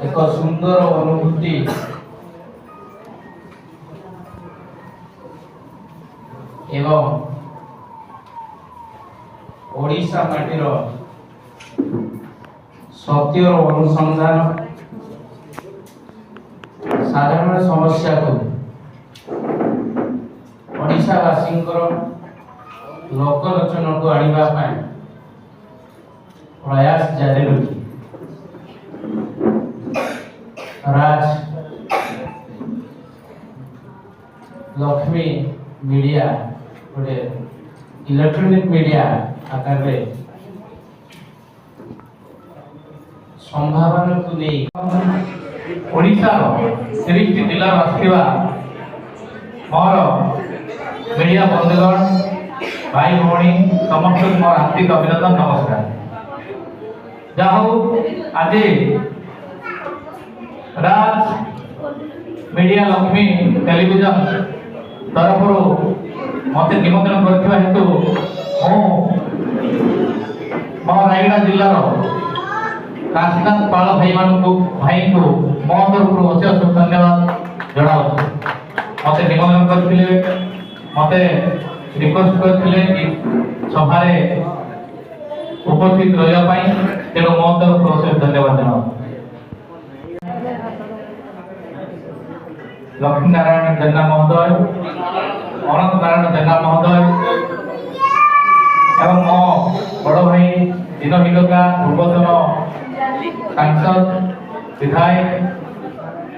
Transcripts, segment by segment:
एक सुंदर अनुभूति एवं ओडिशा माटीर सत्यर अनुसंधान साधारण समस्या को ओडिशावासी लोकलोचन को आनिबा प्रयास जारी रखी राज लक्ष्मी मीडिया गोटे इलेक्ट्रॉनिक मीडिया आकार रे संभावना को नहीं ओडिशा 30 जिला आसवा मोर मीडिया बंधुगण भाई भौणी समस्त मोर हार्दिक अभिनंदन नमस्कार। जाहू आज राज मीडिया लक्ष्मी टेलीविजन तरफ मत निमंत्रण कर हेतु मो रायगड़ा जिलार काशीनाथ पाल भाई भाई को मो तरफ अशेष धन्यवाद जनाऊ। मत निमंत्रण करते मत रिक्वेस्ट करते सभारे उपस्थित रही तेणु मो तरफ अशेष धन्यवाद जनाऊ। लक्ष्मी नारायण जेना महोदय अनंत नारायण जेना महोदय एवं मो बड़ भाई दिनहिलका पूर्वतन सांसद विधायक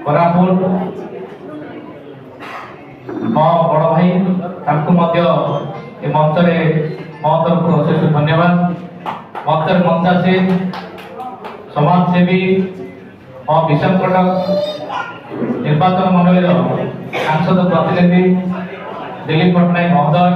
कोरापुट मो बड़ भाई मंच मो तरफ अशेष धन्यवाद। मंचासी समाजसेवी मो विषम कटक निर्वाचन मंडल सांसद प्रतिनिधि दिलीप पट्टनायक महोदय